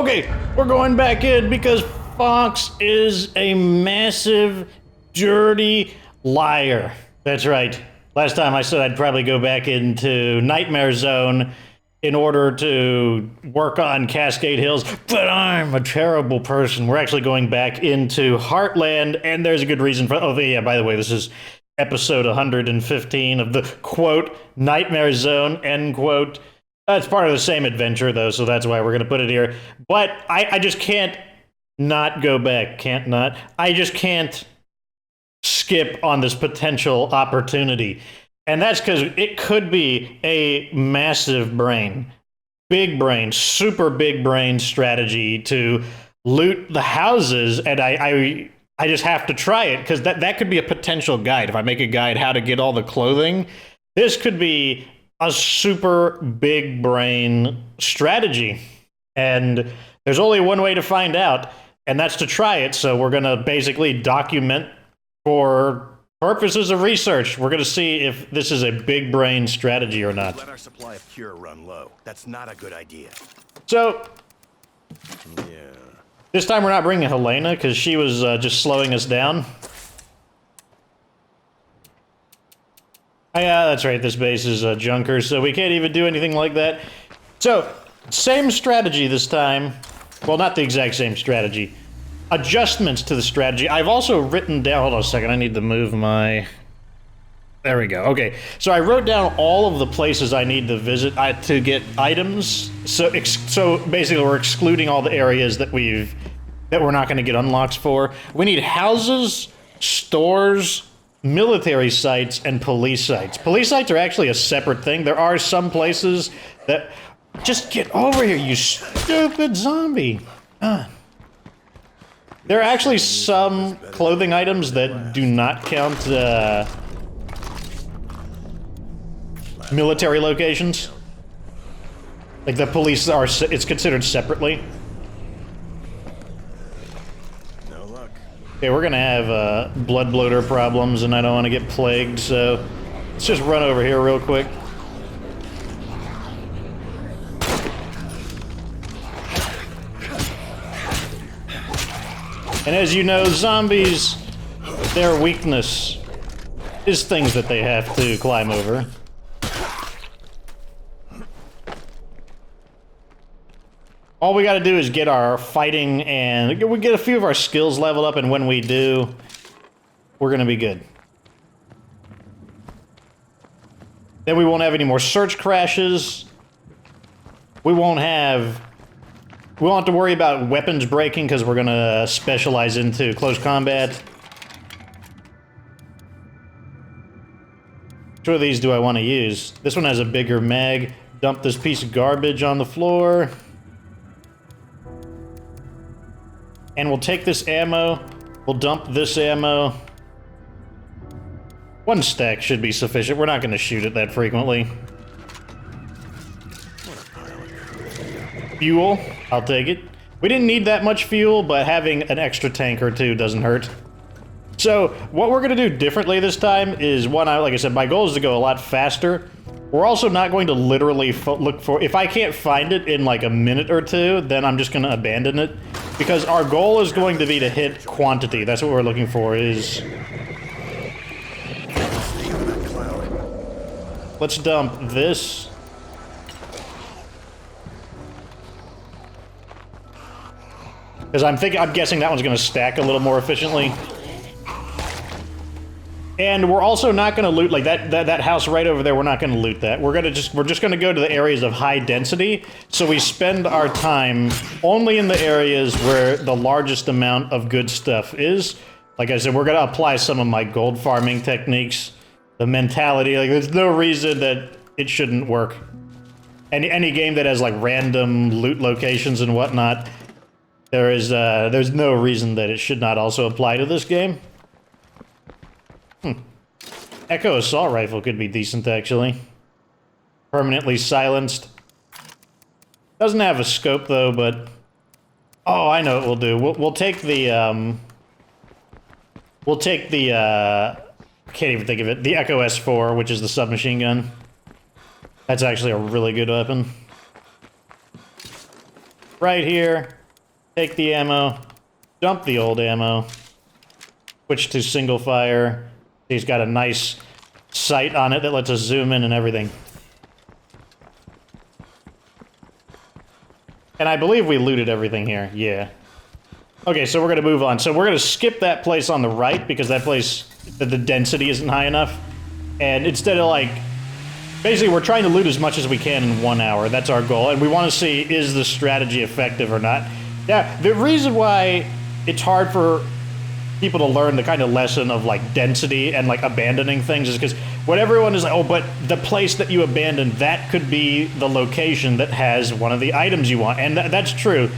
Okay, we're going back in because Fox is a massive, dirty liar. That's right. Last time I said I'd probably go back into Nightmare Zone in order to work on Cascade Hills, but I'm a terrible person. We're actually going back into Heartland, and there's a good reason for. Oh, yeah, by the way, this is episode 115 of the quote Nightmare Zone, end quote. It's part of the same adventure, though, so that's why we're going to put it here. But I just can't not go back. Can't not. I just can't skip on this potential opportunity. And that's because it could be a massive brain, big brain, super big brain strategy to loot the houses. And I just have to try it because that could be a potential guide. If I make a guide how to get all the clothing, this could be a super big brain strategy. And there's only one way to find out, and that's to try it. So we're going to basically document for purposes of research. We're going to see if this is a big brain strategy or not. Let our supply of cure run low. That's not a good idea. So, yeah. This time we're not bringing Helena because she was just slowing us down. Oh, yeah, that's right. This base is a junker, so we can't even do anything like that. So, same strategy this time. Well, not the exact same strategy. Adjustments to the strategy. I've also written down... Hold on a second. I need to move my... There we go. Okay. So I wrote down all of the places I need to visit to get items. So basically we're excluding all the areas that we're not going to get unlocks for. We need houses, stores, military sites, and police sites. Police sites are actually a separate thing. There are some places that... Just get over here, you stupid zombie. There are actually some clothing items that do not count military locations. Like the police are, it's considered separately. No luck. Okay, we're gonna have blood bloater problems, and I don't want to get plagued, so let's just run over here real quick. And as you know, zombies, their weakness is things that they have to climb over. All we gotta do is get our fighting and we get a few of our skills leveled up, and when we do, we're gonna be good. Then we won't have any more search crashes. We won't have to worry about weapons breaking because we're gonna specialize into close combat. Which of these do I want to use? This one has a bigger mag. Dump this piece of garbage on the floor. And we'll take this ammo. We'll dump this ammo. One stack should be sufficient. We're not going to shoot it that frequently. Fuel. I'll take it. We didn't need that much fuel, but having an extra tank or two doesn't hurt. So, what we're going to do differently this time is, like I said, my goal is to go a lot faster. We're also not going to literally look for... If I can't find it in like a minute or two, then I'm just going to abandon it. Because our goal is going to be to hit quantity. That's what we're looking for, is... Let's dump this. Because I'm guessing that one's going to stack a little more efficiently. And we're also not going to loot, like that house right over there, we're not going to loot that. We're just going to go to the areas of high density, so we spend our time only in the areas where the largest amount of good stuff is. Like I said, we're going to apply some of my gold farming techniques. The mentality, like there's no reason that it shouldn't work. Any game that has like random loot locations and whatnot, there's no reason that it should not also apply to this game. Echo assault rifle could be decent, actually. Permanently silenced. Doesn't have a scope though, but oh, I know what we'll do. We'll take the I can't even think of it. The Echo S4, which is the submachine gun. That's actually a really good weapon. Right here. Take the ammo. Dump the old ammo. Switch to single fire. He's got a nice sight on it that lets us zoom in and everything. And I believe we looted everything here. Yeah. Okay, so we're going to move on. So we're going to skip that place on the right because that place, the density isn't high enough. And instead of like... Basically, we're trying to loot as much as we can in 1 hour. That's our goal. And we want to see, is the strategy effective or not? Yeah, the reason why it's hard for people to learn the kind of lesson of like density and like abandoning things is because when everyone is like, oh, but the place that you abandoned, that could be the location that has one of the items you want. And that's true.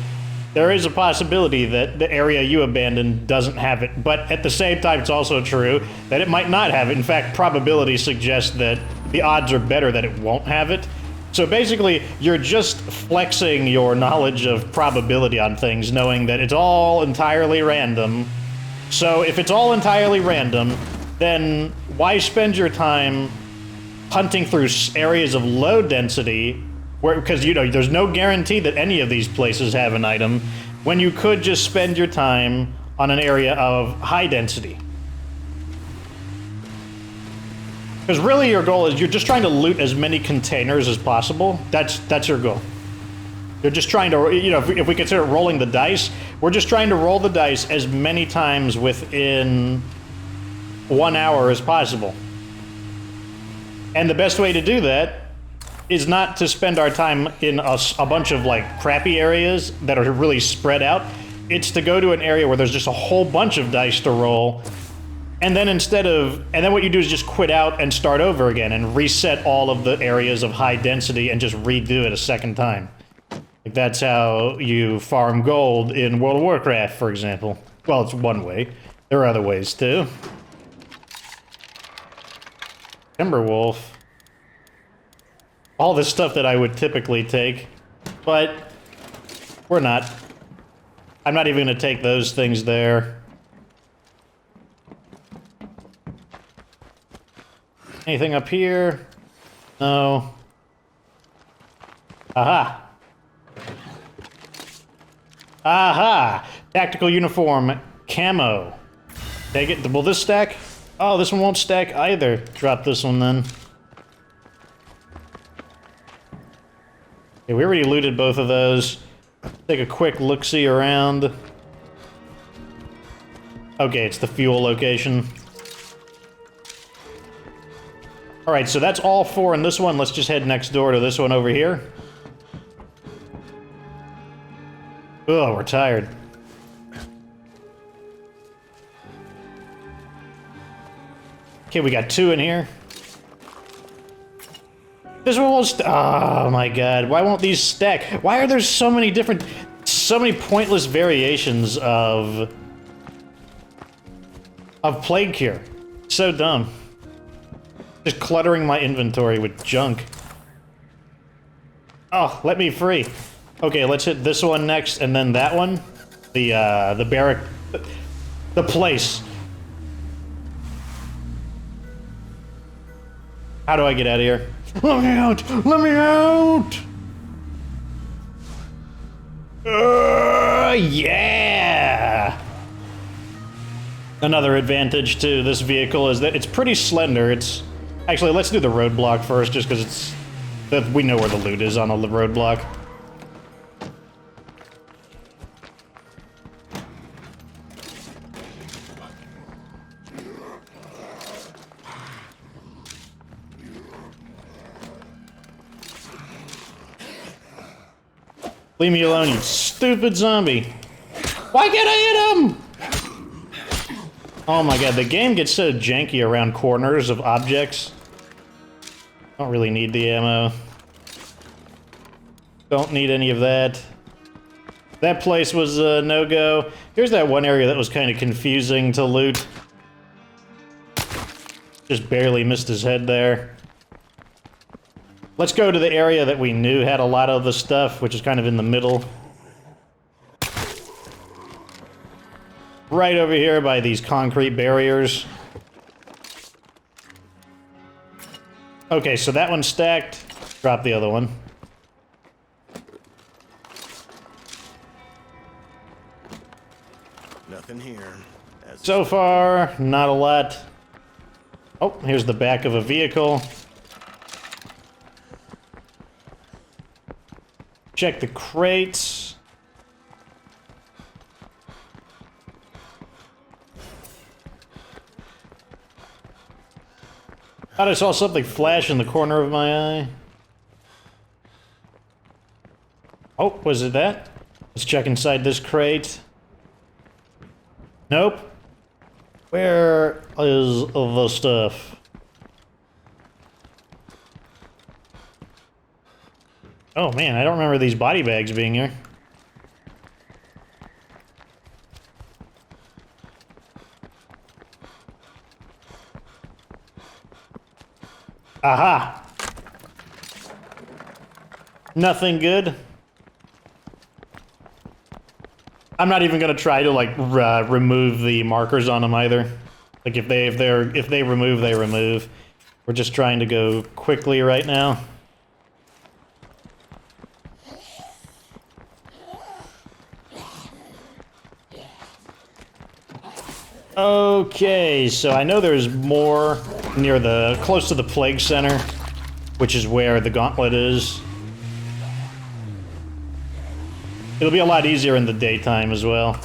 There is a possibility that the area you abandoned doesn't have it. But at the same time, it's also true that it might not have it. In fact, probability suggests that the odds are better that it won't have it. So basically, you're just flexing your knowledge of probability on things, knowing that it's all entirely random. So if it's all entirely random, then why spend your time hunting through areas of low density, because you know there's no guarantee that any of these places have an item, when you could just spend your time on an area of high density? Because really your goal is you're just trying to loot as many containers as possible. That's your goal. You're just trying to, you know, if we consider rolling the dice, we're just trying to roll the dice as many times within 1 hour as possible. And the best way to do that is not to spend our time in a bunch of, like, crappy areas that are really spread out. It's to go to an area where there's just a whole bunch of dice to roll, and then then what you do is just quit out and start over again and reset all of the areas of high density and just redo it a second time. Like, that's how you farm gold in World of Warcraft, for example. Well, it's one way. There are other ways, too. Timberwolf. All this stuff that I would typically take, but we're not. I'm not even going to take those things there. Anything up here? No. Aha! Aha! Tactical uniform, camo. Take it. Will this stack? Oh, this one won't stack either. Drop this one then. Okay, we already looted both of those. Take a quick look-see around. Okay, it's the fuel location. Alright, so that's all four in this one. Let's just head next door to this one over here. Oh, we're tired. Okay, we got two in here. This one won't oh my god, why won't these stack? Why are there so many pointless variations of Plague Cure? So dumb. Just cluttering my inventory with junk. Oh, let me free. Okay, let's hit this one next, and then that one. The barrack... The place. How do I get out of here? Let me out! Let me out! Yeah! Another advantage to this vehicle is that it's pretty slender. It's... Actually, let's do the roadblock first, just because it's... We know where the loot is on the roadblock. Leave me alone, you stupid zombie. Why can't I hit him? Oh my god, the game gets so janky around corners of objects. Don't really need the ammo. Don't need any of that. That place was a no-go. Here's that one area that was kind of confusing to loot. Just barely missed his head there. Let's go to the area that we knew had a lot of the stuff, which is kind of in the middle. Right over here by these concrete barriers. Okay, so that one's stacked. Drop the other one. Nothing here. So far, not a lot. Oh, here's the back of a vehicle. Check the crates. Thought I saw something flash in the corner of my eye. Oh, was it that? Let's check inside this crate. Nope. Where is the stuff? Oh man, I don't remember these body bags being here. Aha! Nothing good. I'm not even gonna try to like remove the markers on them either. Like if they remove, they remove. We're just trying to go quickly right now. Okay, so I know there's more near close to the plague center, which is where the gauntlet is. It'll be a lot easier in the daytime as well.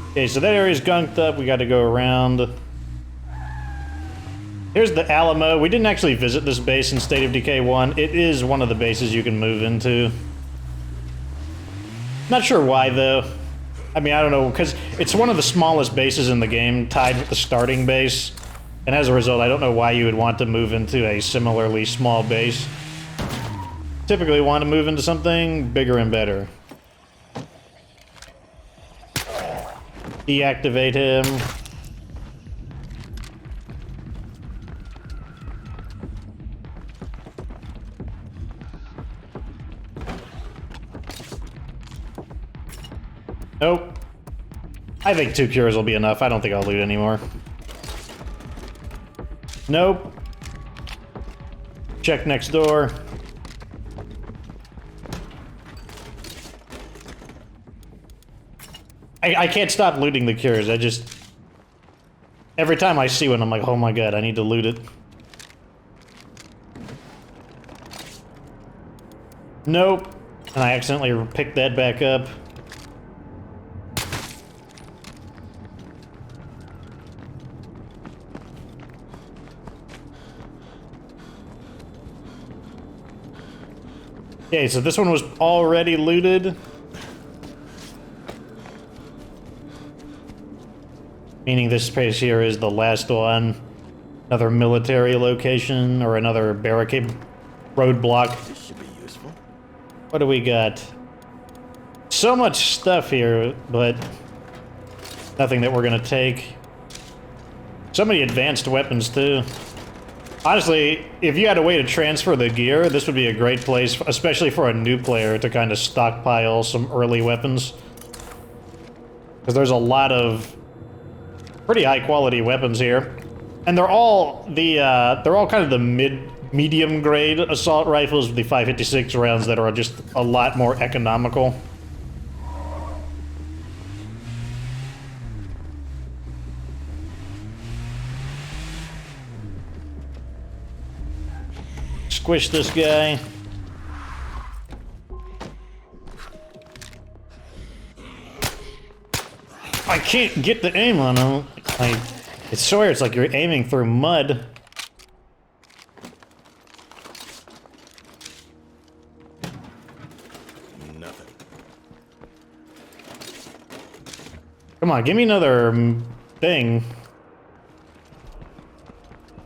Okay, so that area's gunked up. We got to go around. Here's the Alamo. We didn't actually visit this base in State of Decay 1. It is one of the bases you can move into. Not sure why, though. I mean, I don't know, because it's one of the smallest bases in the game, tied with the starting base. And as a result, I don't know why you would want to move into a similarly small base. Typically want to move into something bigger and better. Deactivate him. Nope. I think 2 cures will be enough. I don't think I'll loot anymore. Nope. Check next door. I can't stop looting the cures. I just... Every time I see one, I'm like, oh my god, I need to loot it. Nope. And I accidentally picked that back up. Okay, so this one was already looted. Meaning this place here is the last one. Another military location, or another barricade roadblock. This should be useful. What do we got? So much stuff here, but nothing that we're gonna take. So many advanced weapons, too. Honestly, if you had a way to transfer the gear, this would be a great place, especially for a new player, to kind of stockpile some early weapons. Because there's a lot of pretty high-quality weapons here. And they're all kind of the medium grade assault rifles with the 5.56 rounds that are just a lot more economical. Squish this guy. I can't get the aim on him. I swear it's like you're aiming through mud. Nothing. Come on, give me another thing.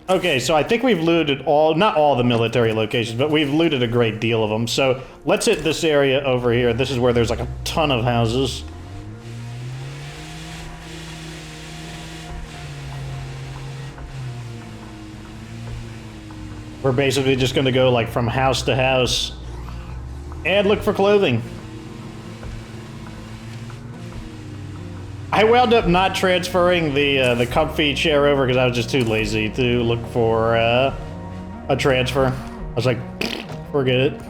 Okay, so I think we've looted not all the military locations, but we've looted a great deal of them. So let's hit this area over here. This is where there's like a ton of houses. We're basically just going to go like from house to house and look for clothing. I wound up not transferring the comfy chair over because I was just too lazy to look for a transfer. I was like, forget it.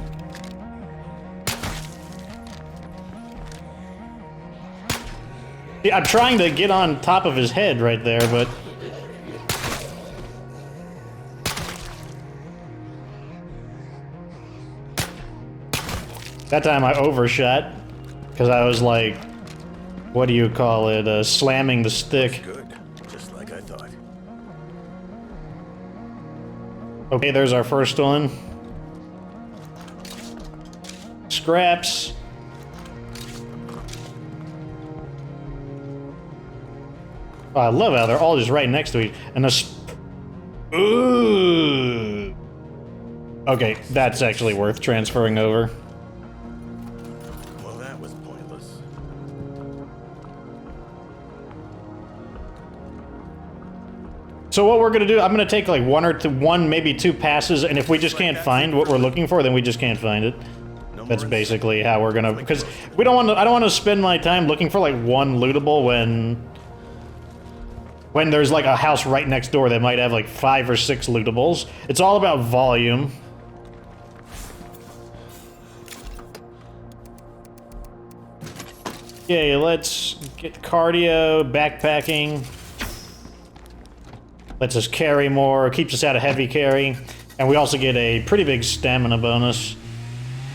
Yeah, I'm trying to get on top of his head right there, but... That time I overshot, because I was like, what do you call it, slamming the stick. Good, just like I thought. Okay, there's our first one. Scraps. Oh, I love how they're all just right next to each and ooh. Okay, that's actually worth transferring over. Well, that was pointless. So what we're gonna do, I'm gonna take like one, maybe two passes, and if we just can't find what we're looking for, then we just can't find it. That's basically how we're gonna, because we don't want to. I don't want to spend my time looking for like one lootable when there's like a house right next door that might have like 5 or 6 lootables. It's all about volume. Okay, let's get cardio, backpacking. Lets us carry more, keeps us out of heavy carry, and we also get a pretty big stamina bonus.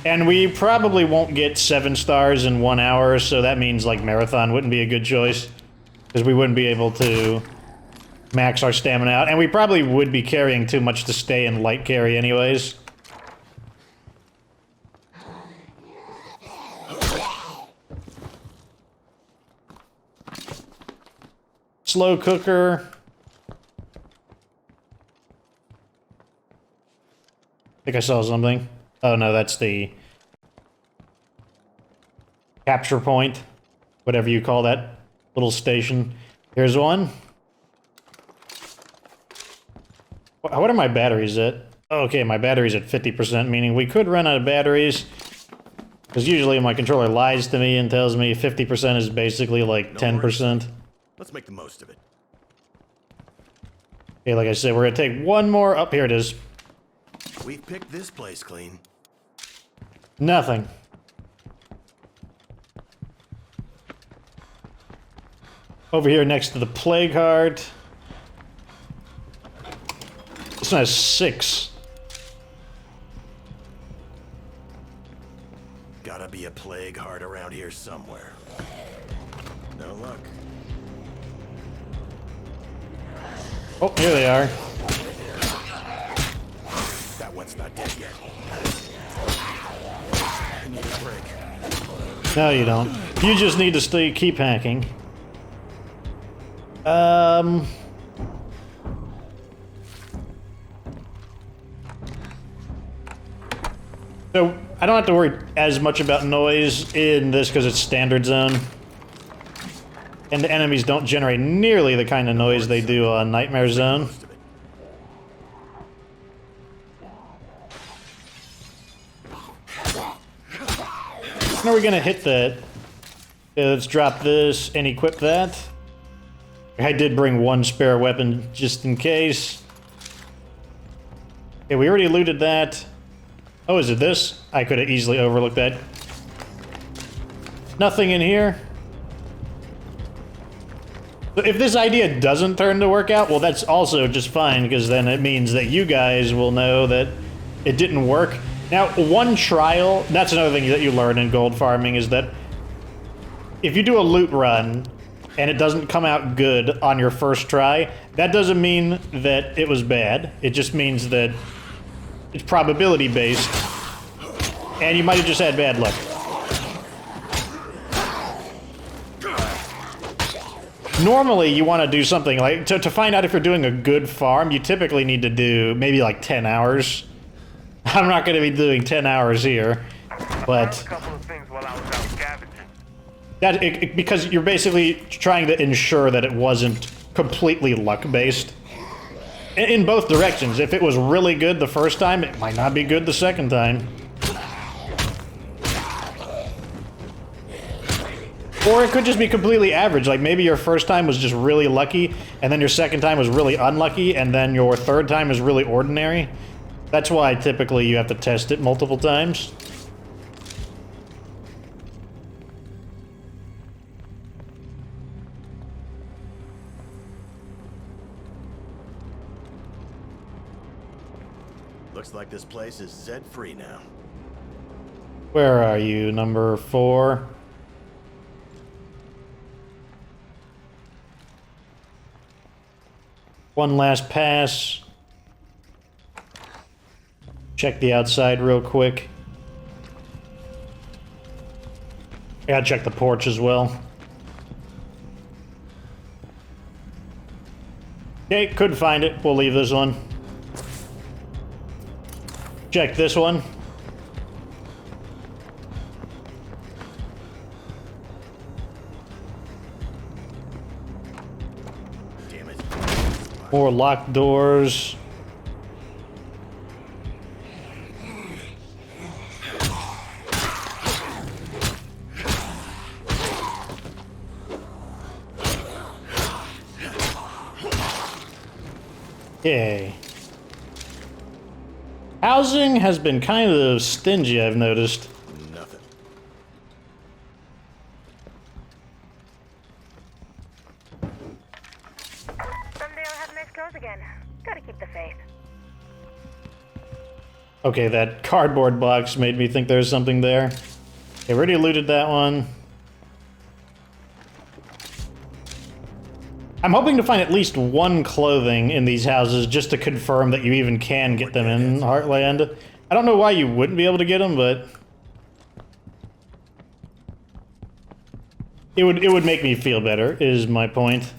And we probably won't get 7 stars in 1 hour, so that means like marathon wouldn't be a good choice, because we wouldn't be able to max our stamina out, and we probably would be carrying too much to stay in light carry anyways. Slow cooker. I think I saw something. Oh no, that's the capture point, whatever you call that little station. Here's one. What are my batteries at? Okay, my battery's at 50%, meaning we could run out of batteries. Because usually my controller lies to me and tells me 50% is basically like 10%. Let's make the most of it. Okay, like I said, we're gonna take one more. Up here it is. We've picked this place clean. Nothing. Over here next to the plague heart. This one has 6. Gotta be a plague heart around here somewhere. No luck. Oh, here they are. That one's not dead yet. I need a break. No, you don't. You just need to keep hacking. So, I don't have to worry as much about noise in this because it's standard zone. And the enemies don't generate nearly the kind of noise they do on Nightmare Zone. When are we gonna hit that? Okay, let's drop this and equip that. I did bring one spare weapon just in case. Okay, we already looted that. Oh, is it this? I could have easily overlooked that. Nothing in here. So if this idea doesn't turn to work out, well, that's also just fine, because then it means that you guys will know that it didn't work. Now, one trial, that's another thing that you learn in gold farming, is that if you do a loot run and it doesn't come out good on your first try, that doesn't mean that it was bad. It just means that it's probability based, and you might have just had bad luck. Normally, you want to do something like, to find out if you're doing a good farm, you typically need to do maybe like 10 hours. I'm not going to be doing 10 hours here, but a couple of things while I was out scavenging. because you're basically trying to ensure that it wasn't completely luck-based. In both directions. If it was really good the first time, it might not be good the second time. Or it could just be completely average. Like maybe your first time was just really lucky, and then your second time was really unlucky, and then your third time is really ordinary. That's why typically you have to test it multiple times. I Looks like this place is Zed free now. Where are you, number 4? One last pass. Check the outside real quick. I gotta check the porch as well. Okay, couldn't find it. We'll leave this one. Check this one. Damn it. More locked doors. Yay. Housing has been kind of stingy, I've noticed. Nothing. Someday I'll have nice clothes again. Gotta keep the faith. Okay, that cardboard box made me think there was something there. Okay, we already looted that one. I'm hoping to find at least one clothing in these houses just to confirm that you even can get them in Heartland. I don't know why you wouldn't be able to get them, but it would make me feel better, is my point.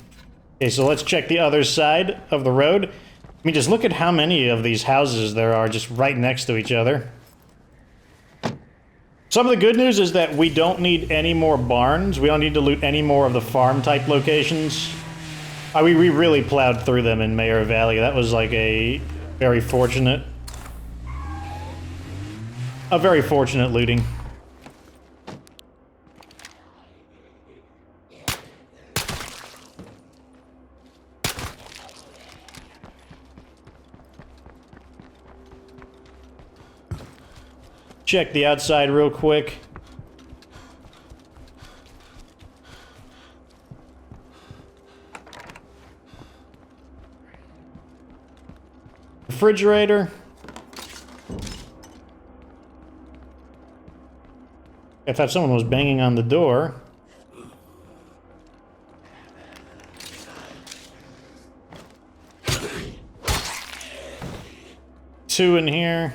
Okay, so let's check the other side of the road. I mean, just look at how many of these houses there are just right next to each other. Some of the good news is that we don't need any more barns. We don't need to loot any more of the farm-type locations. We really plowed through them in Mayor Valley. That was like a very fortunate looting. Check the outside real quick. Refrigerator. I thought someone was banging on the door. Two in here.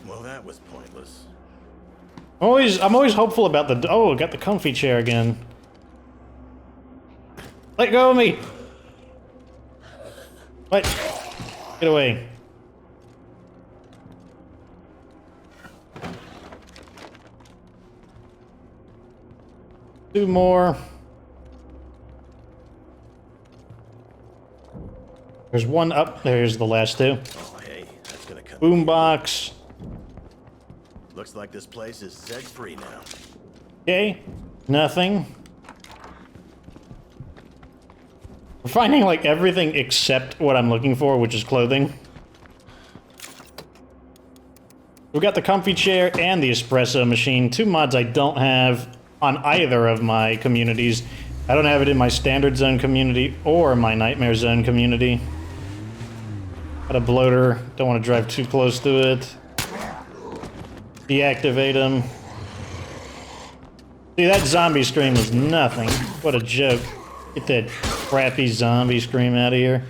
Well, that was pointless. I'm always hopeful about the. Oh, got the comfy chair again. Let go of me. What? Get away. Two more. There's one up. There's the last two. Oh, hey, that's gonna come. Boombox. Looks like this place is Zed free now. Okay. Nothing. We're finding like everything except what I'm looking for, which is clothing. We've got the comfy chair and the espresso machine. Two mods I don't have on either of my communities. I don't have it in my standard zone community or my nightmare zone community. Got a bloater. Don't want to drive too close to it. Deactivate him. See, that zombie scream was nothing. What a joke. Get that crappy zombie scream out of here.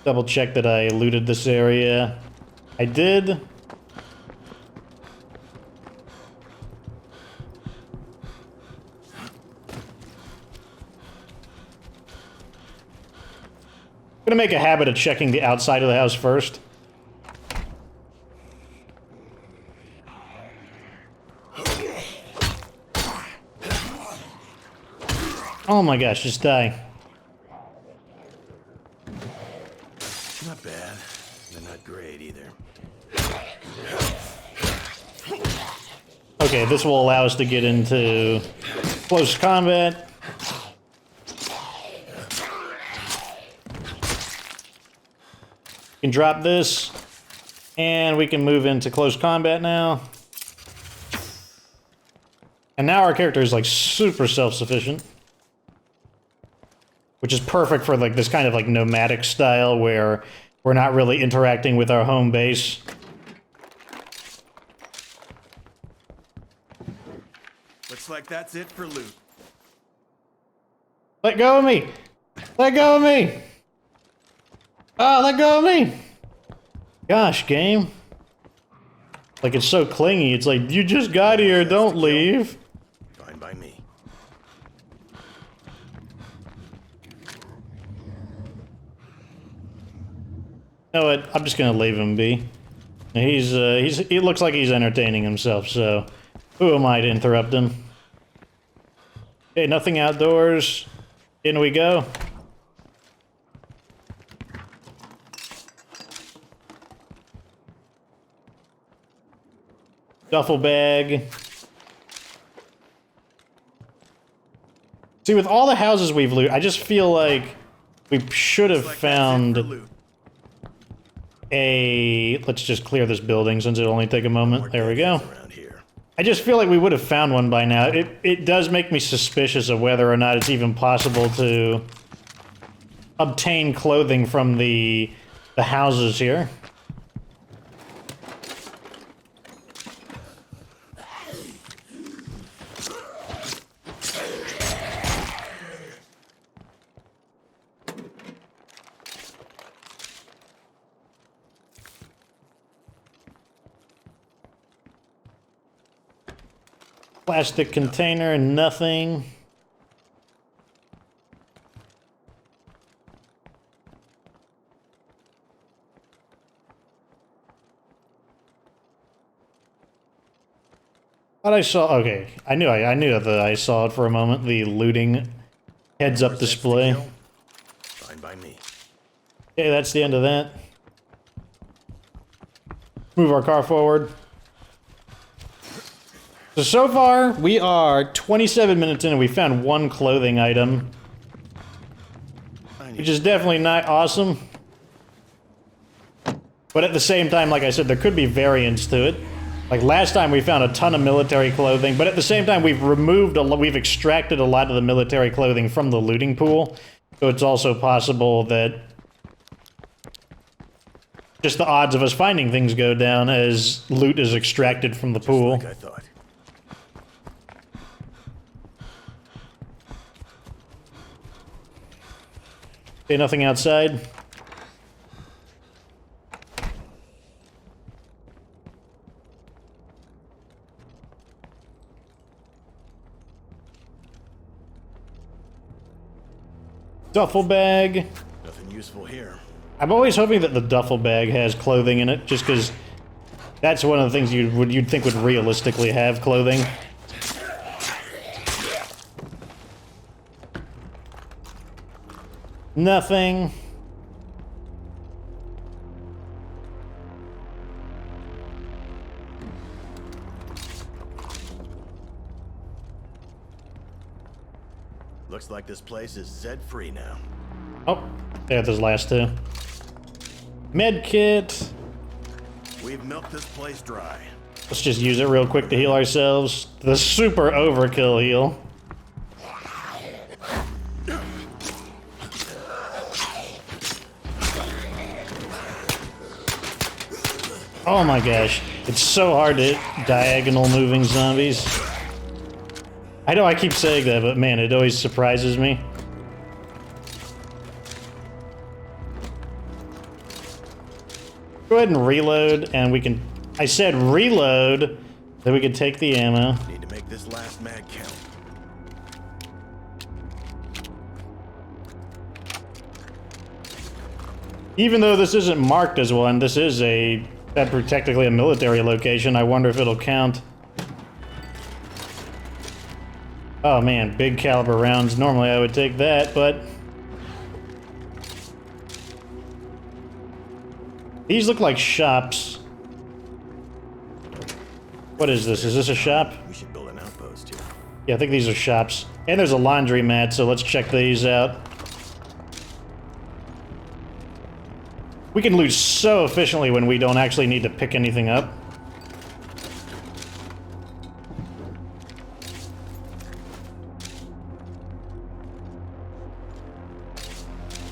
Double check that I looted this area. I did. I'm gonna make a habit of checking the outside of the house first. Oh my gosh, just die. Not bad. They're not great either. Okay, this will allow us to get into close combat. We can drop this, and we can move into close combat now. And now our character is like super self-sufficient. Which is perfect for like this kind of like nomadic style where we're not really interacting with our home base. Looks like that's it for loot. Let go of me! Let go of me! Oh, let go of me! Gosh, game. Like, it's so clingy. It's like, you just got here, don't leave. Fine by me. You know what? I'm just gonna leave him be. He looks like he's entertaining himself, so who am I to interrupt him? Okay, nothing outdoors. In we go. Duffel bag. See, with all the houses we've looted, I just feel like we should have found a... Let's just clear this building since it'll only take a moment. There we go. I just feel like we would have found one by now. It does make me suspicious of whether or not it's even possible to obtain clothing from the houses here. Plastic container, nothing. Thought I saw. Okay, I knew that I saw it for a moment. The looting heads-up display. Fine by me. Okay, that's the end of that. Move our car forward. So far, we are 27 minutes in and we found one clothing item. Which is definitely not awesome. But at the same time, like I said, there could be variants to it. Like last time we found a ton of military clothing, but at the same time we've extracted a lot of the military clothing from the looting pool. So it's also possible that just the odds of us finding things go down as loot is extracted from the pool. Like I thought. Okay, nothing outside. Duffel bag. Nothing useful here. I'm always hoping that the duffel bag has clothing in it, just because that's one of the things you'd think would realistically have clothing. Nothing. Looks like this place is Zed-free now. Oh, yeah, those last two. Med kit. We've milked this place dry. Let's just use it real quick to heal ourselves. The super overkill heal. Oh my gosh, it's so hard to diagonal moving zombies. I know I keep saying that, but man, it always surprises me. Go ahead and reload, and we can... I said reload, then we can take the ammo. Need to make this last mag count. Even though this isn't marked as one, this is technically a military location. I wonder if it'll count. Oh man, big caliber rounds. Normally I would take that, but... These look like shops. What is this? Is this a shop? We should build an outpost here. Yeah, I think these are shops. And there's a laundromat, so let's check these out. We can loot so efficiently when we don't actually need to pick anything up.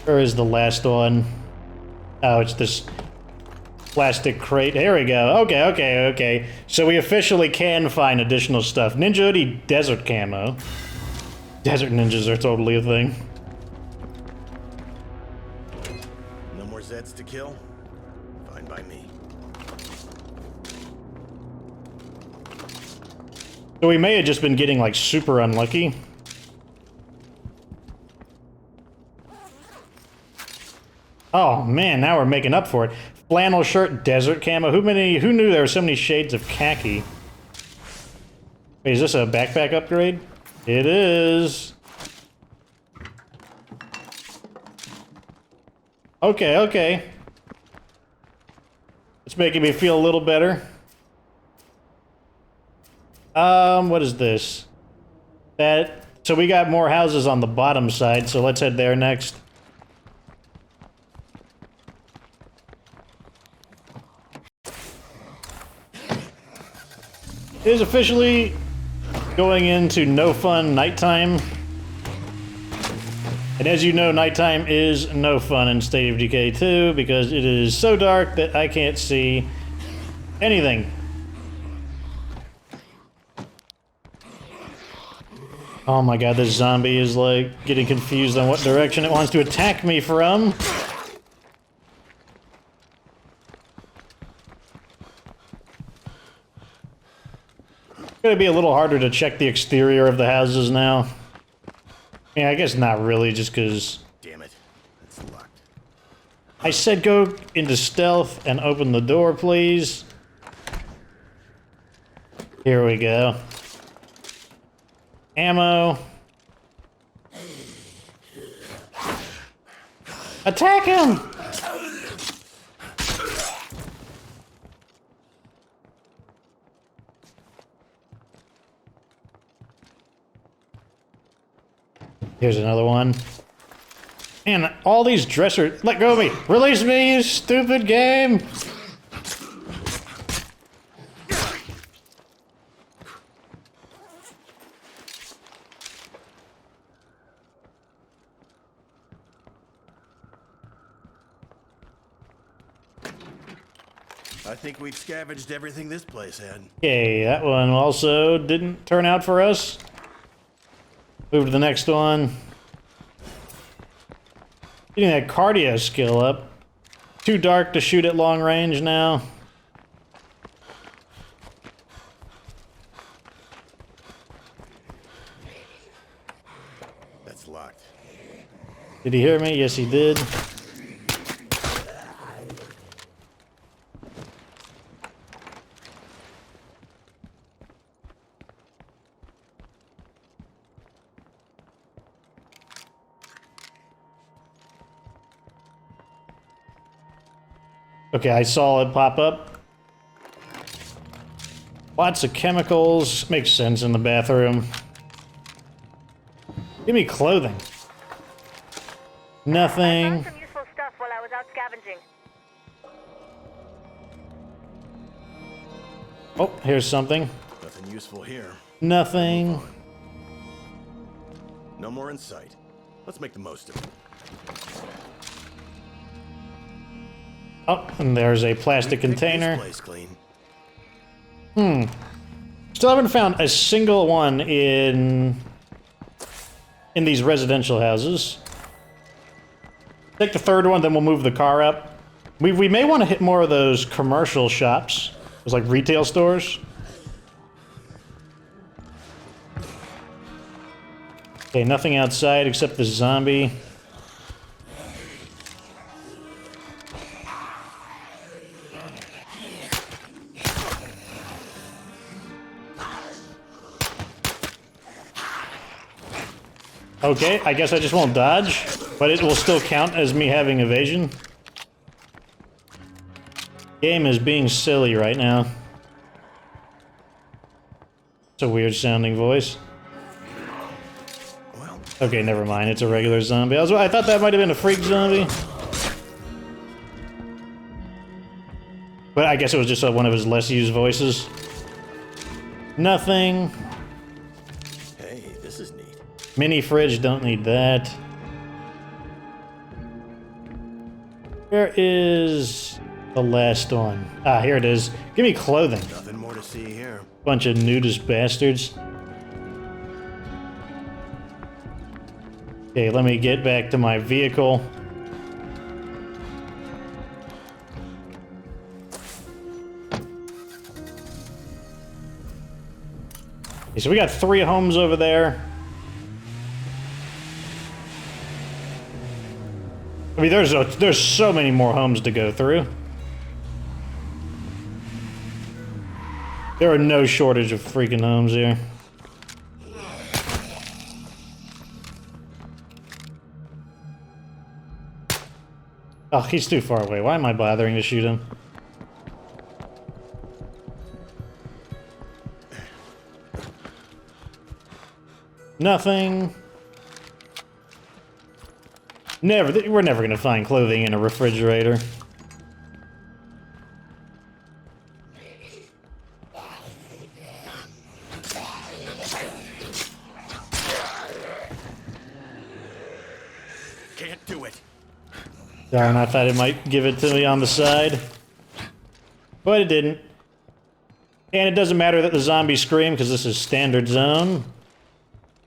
Where is the last one? Oh, it's this plastic crate. There we go. Okay. So we officially can find additional stuff. Ninja hoodie, desert camo. Desert ninjas are totally a thing. No more Zeds to kill? Fine by me. So we may have just been getting, like, super unlucky. Oh, man, now we're making up for it. Flannel shirt, desert camo. Who knew there were so many shades of khaki? Wait, is this a backpack upgrade? It is. Okay. It's making me feel a little better. What is this? So we got more houses on the bottom side, so let's head there next. It is officially going into no fun nighttime. And as you know, nighttime is no fun in State of Decay 2 because it is so dark that I can't see anything. Oh my god, this zombie is like getting confused on what direction it wants to attack me from. It's gonna be a little harder to check the exterior of the houses now. Yeah, I guess not really, just because... Damn it. It's locked. I said go into stealth and open the door, please. Here we go. Ammo. Attack him! Here's another one. Man, all these dressers... Let go of me! Release me, you stupid game! I think we've scavenged everything this place had. Okay, that one also didn't turn out for us. Move to the next one. Getting that cardio skill up. Too dark to shoot at long range now. That's locked. Did he hear me? Yes, he did. Okay, I saw it pop up. Lots of chemicals. Makes sense in the bathroom. Give me clothing. I Nothing. found some useful stuff while I was out scavenging. Oh, here's something. Nothing useful here. Nothing. No more in sight. Let's make the most of it. Oh, and there's a plastic Pick container. This place clean. Still haven't found a single one in these residential houses. Take the third one, then we'll move the car up. We may want to hit more of those commercial shops. Those like retail stores. Okay, nothing outside except the zombie. Okay, I guess I just won't dodge, but it will still count as me having evasion. Game is being silly right now. It's a weird sounding voice. Well, Okay, never mind. It's a regular zombie. I thought that might have been a freak zombie. But I guess it was just one of his less used voices. Nothing. hey, this is neat. Mini fridge, don't need that. There is The last one. Ah, here it is. Give me clothing. Nothing more to see here. Bunch of nudist bastards. Okay, let me get back to my vehicle. Okay, so we got 3 homes over there. I mean, there's so many more homes to go through. There are no shortage of freaking homes here. Oh, he's too far away. Why am I bothering to shoot him? Nothing. We're never gonna find clothing in a refrigerator. Can't do it. Darn, I thought it might give it to me on the side. But it didn't. And it doesn't matter that the zombies scream, because this is standard zone.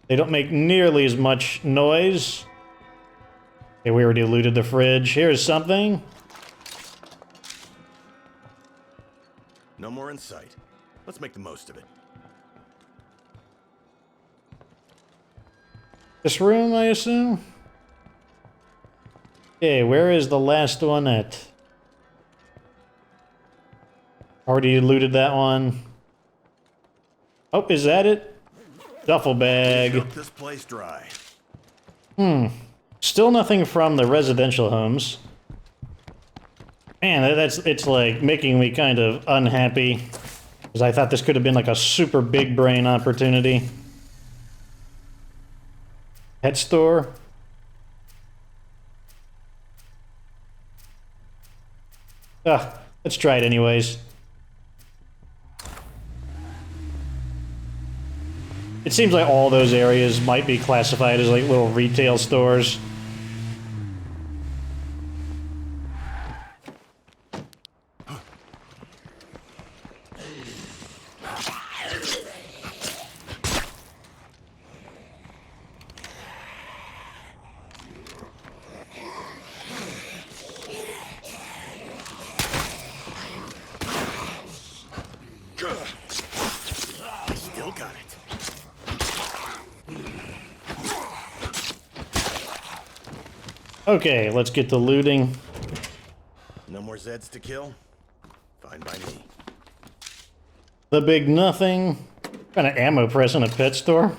They don't make nearly as much noise. Okay, we already looted the fridge. Here's something. No more in sight. Let's make the most of it. This room, I assume? Okay, where is the last one at? Already looted that one. Oh, is that it? Duffel bag. Choke this place dry. Still nothing from the residential homes. Man, it's like making me kind of unhappy. Because I thought this could have been like a super big brain opportunity. Pet store. Ugh, let's try it anyways. It seems like all those areas might be classified as like little retail stores. Still got it. Okay, let's get to looting. No more Zeds to kill? Fine by me. The big nothing. What kind of ammo press in a pet store?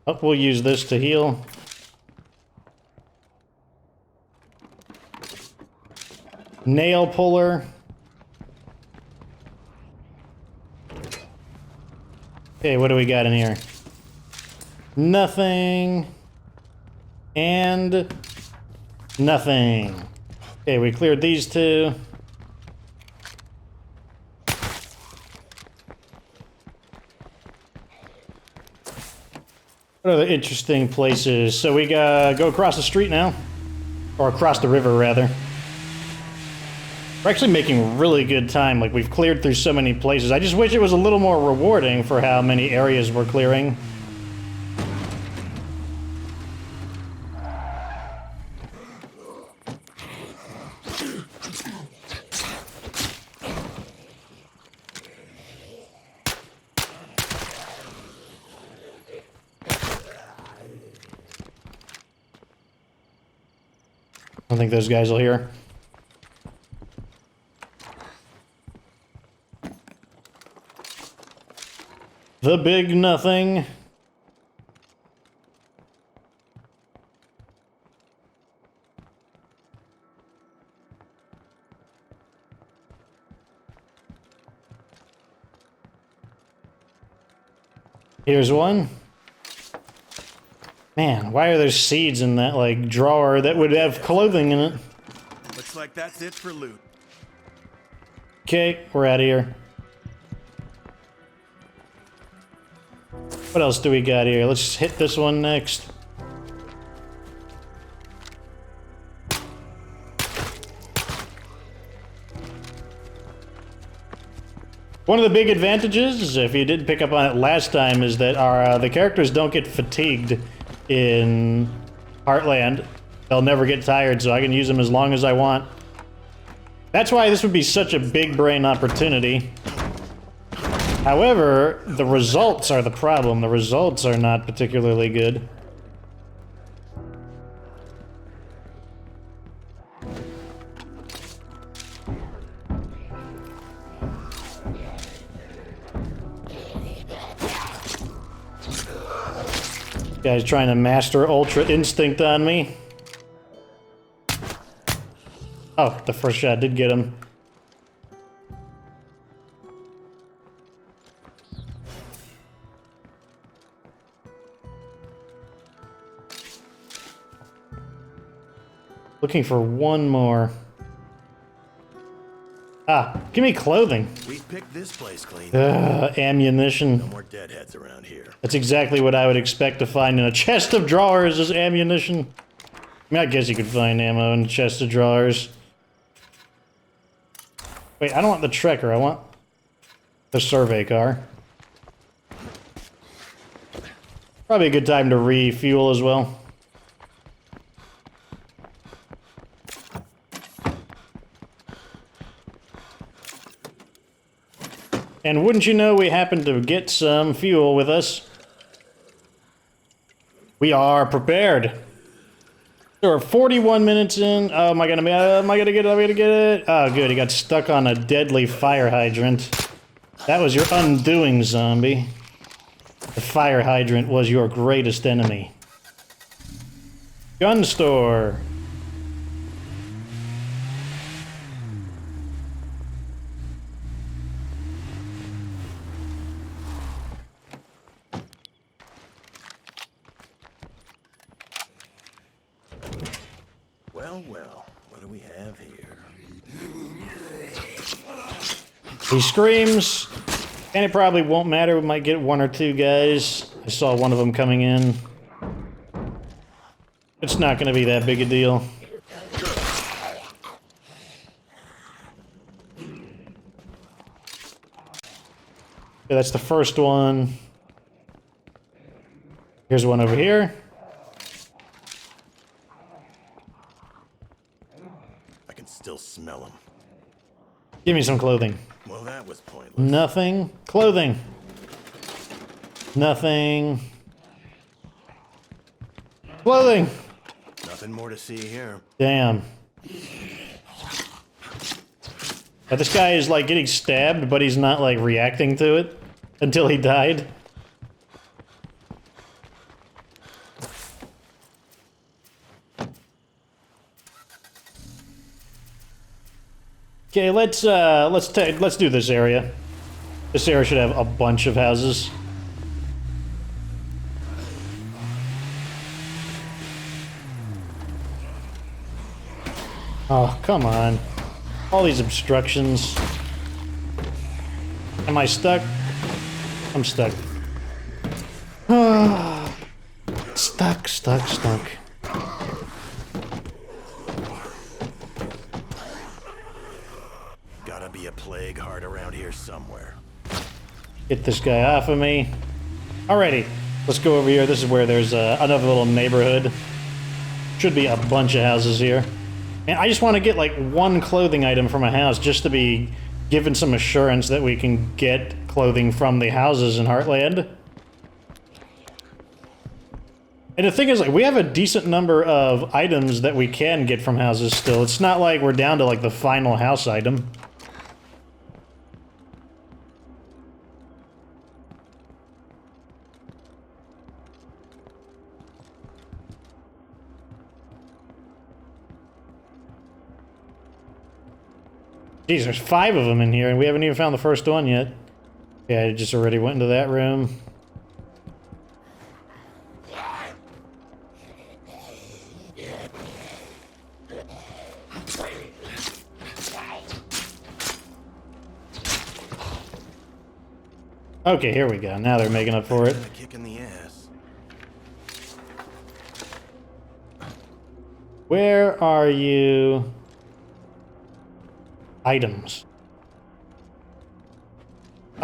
Oh, we'll use this to heal. Nail puller. Okay, what do we got in here? Nothing. And nothing. Okay, we cleared these two. What other interesting places? So we go across the street now. Or across the river, rather. We're actually making really good time. Like, we've cleared through so many places. I just wish it was a little more rewarding for how many areas we're clearing. I don't think those guys will hear. The big nothing. Here's one. Man, why are there seeds in that, like, drawer that would have clothing in it? Looks like that's it for loot. Okay, we're out of here. What else do we got here? Let's hit this one next. One of the big advantages, if you didn't pick up on it last time, is that the characters don't get fatigued in Heartland. They'll never get tired, so I can use them as long as I want. That's why this would be such a big brain opportunity. However, the results are the problem. The results are not particularly good. Guy's trying to master Ultra Instinct on me. Oh, the first shot did get him. Looking for one more. Ah, give me clothing. We've picked this place clean. Ammunition. No more deadheads around here. That's exactly what I would expect to find in a chest of drawers is ammunition. I mean, I guess you could find ammo in a chest of drawers. Wait, I don't want the Trekker, I want the survey car. Probably a good time to refuel as well. And wouldn't you know, we happen to get some fuel with us. We are prepared. So we're 41 minutes in. Oh, am I gonna get it? Am I gonna get it? Oh, good. He got stuck on a deadly fire hydrant. That was your undoing, zombie. The fire hydrant was your greatest enemy. Gun store. Well, what do we have here? He screams, and it probably won't matter. We might get one or two guys. I saw one of them coming in. It's not going to be that big a deal. Okay, that's the first one. Here's one over here. I can still smell them. Give me some clothing. Well, that was pointless. Nothing. Clothing. Nothing. Clothing. Nothing more to see here. Damn. But this guy is like getting stabbed, but he's not like reacting to it until he died. Okay, let's do this area. This area should have a bunch of houses. Oh, come on. All these obstructions. Am I stuck? I'm stuck. Stuck. Gotta be a plague heart around here somewhere. Get this guy off of me. Alrighty, let's go over here. This is where there's another little neighborhood. Should be a bunch of houses here. And I just want to get like one clothing item from a house just to be given some assurance that we can get clothing from the houses in Heartland. And the thing is, like, we have a decent number of items that we can get from houses still. It's not like we're down to like the final house item. Jeez, there's 5 of them in here, and we haven't even found the first one yet. Yeah, I just already went into that room. Okay, here we go. Now they're making up for it. A kick in the ass. Where are you? Items.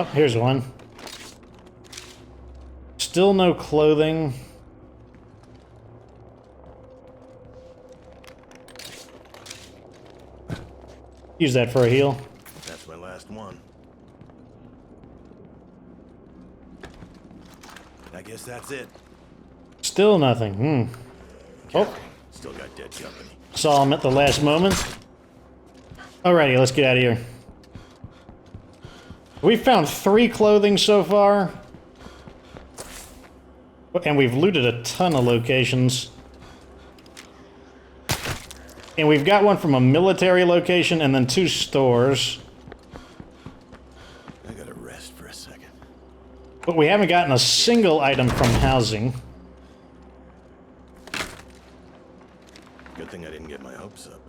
Oh, here's one. Still no clothing. Use that for a heal. That's my last one. I guess that's it. Still nothing. Oh, Still got dead company. saw him at the last moment. Alrighty, let's get out of here. We found 3 clothing so far. And we've looted a ton of locations. And we've got one from a military location and then 2 stores. I gotta rest for a second. But we haven't gotten a single item from housing. Good thing I didn't get my hopes up.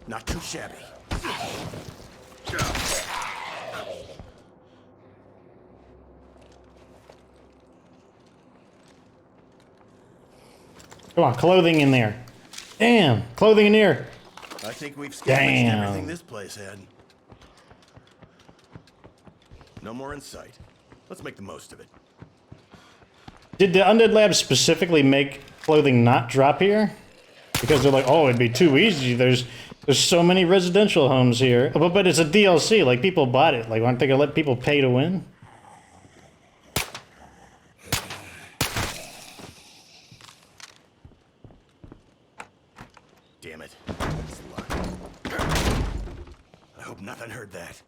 Not too shabby. Come on, clothing in there. Damn, clothing in here. I think we've scavenged Damn. everything this place had. No more in sight. Let's make the most of it. Did the Undead Lab specifically make clothing not drop here? Because they're like, oh, it'd be too easy. There's so many residential homes here. But it's a DLC. Like, people bought it. Like, aren't they gonna let people pay to win? Damn it. It's locked. I hope nothing heard that.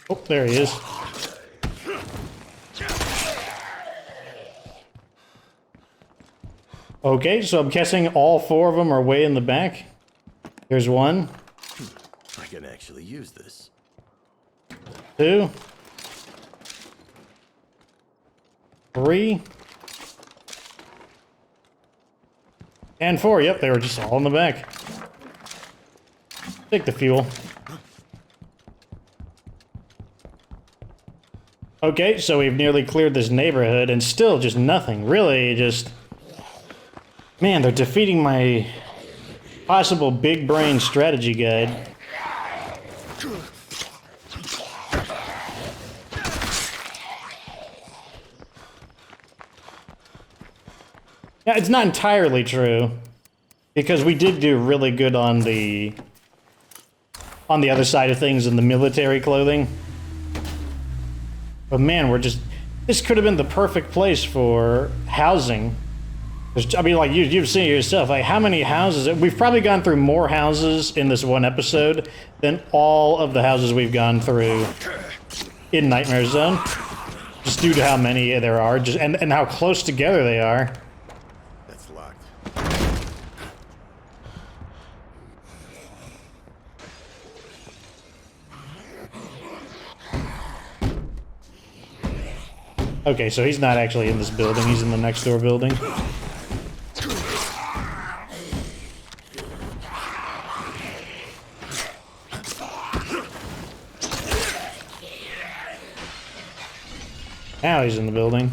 Oh, there he is. Okay, so I'm guessing all 4 of them are way in the back. Here's 1, I can actually use this. 2, 3, and 4. Yep, they were just all in the back. Take the fuel. Okay, so we've nearly cleared this neighborhood and still just nothing. Really, just... Man, they're defeating my possible big brain strategy guide. Yeah, it's not entirely true, because we did do really good on the other side of things in the military clothing. But man, we're just... This could have been the perfect place for housing. I mean, like, you've seen it yourself. Like, how many houses... We've probably gone through more houses in this one episode than all of the houses we've gone through in Nightmare Zone. Just due to how many there are, and how close together they are. That's locked. Okay, so he's not actually in this building. He's in the next door building. Now he's in the building.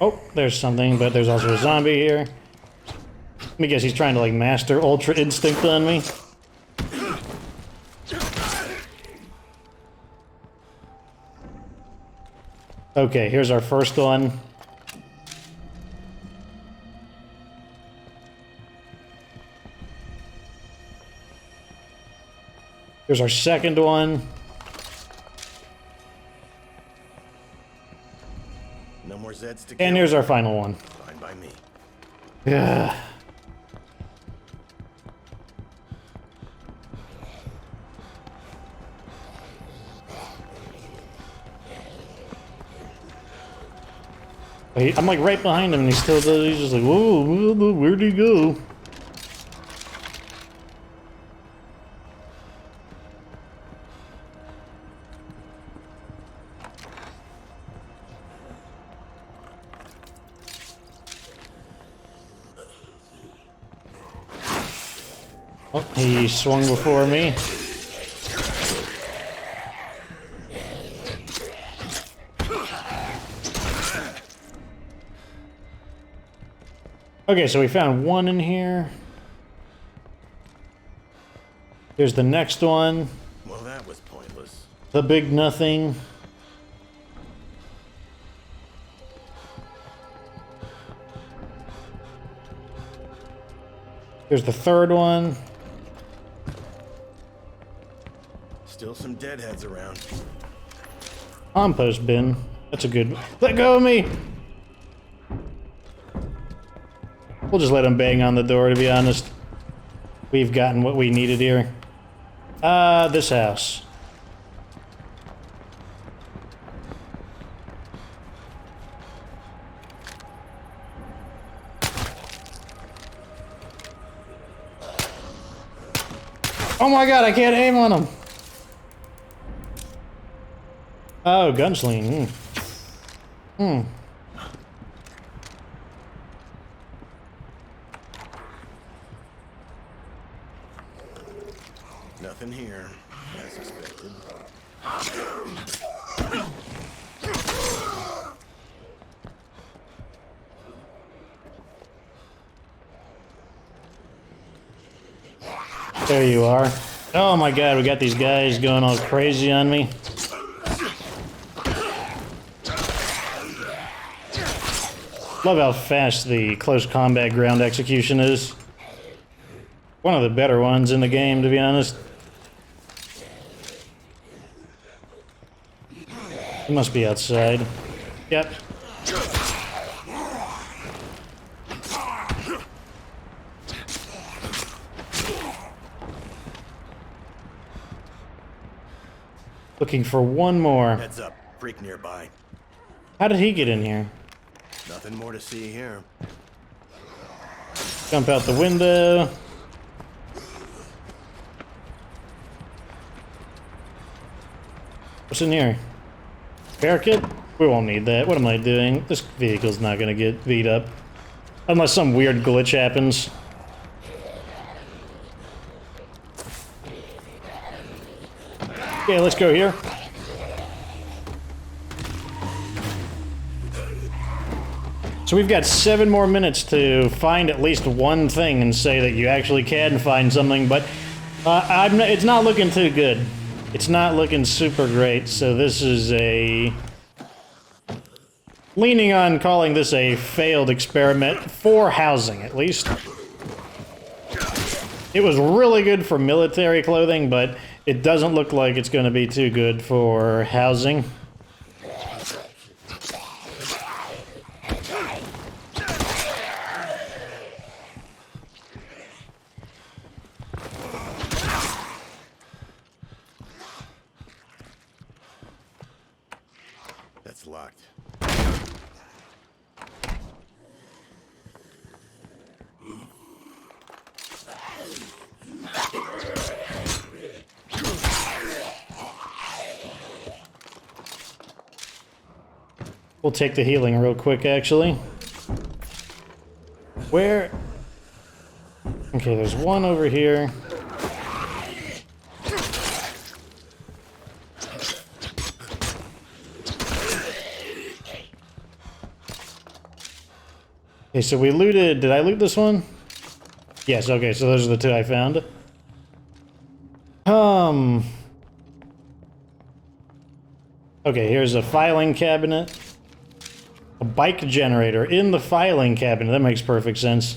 Oh, there's something, but there's also a zombie here. Let me guess, he's trying to, like, master Ultra Instinct on me. Okay, here's our first one. Here's our second one. No more Zeds to kill. And here's our final one. Fine by me. Yeah. I'm like right behind him and he still does. He's just like, whoa, where'd he go? Oh, he swung before me. Okay, so we found one in here. Here's the next one. Well, that was pointless. The big nothing. Here's the third one. Still some deadheads around. Compost bin. That's a good... Let go of me! We'll just let him bang on the door, to be honest. We've gotten what we needed here. This house. Oh my god, I can't aim on him! Oh, gunsling. Nothing here, as expected. There you are. Oh my god, we got these guys going all crazy on me. Love how fast the close combat ground execution is. One of the better ones in the game, to be honest. He must be outside. Yep. Looking for one more. Heads up, freak nearby. How did he get in here? Nothing more to see here. Jump out the window. What's in here? Barricade? We won't need that. What am I doing? This vehicle's not gonna get beat up. Unless some weird glitch happens. Okay, let's go here. So we've got 7 more minutes to find at least one thing and say that you actually can find something, but it's not looking too good. It's not looking super great, so this is leaning on calling this a failed experiment for housing, at least. It was really good for military clothing, but it doesn't look like it's going to be too good for housing. That's locked. We'll take the healing real quick, actually. Where? Okay, there's one over here. Okay, so we looted... Did I loot this one? Yes, okay, so those are the 2 I found. Okay, here's a filing cabinet. A bike generator in the filing cabinet. That makes perfect sense.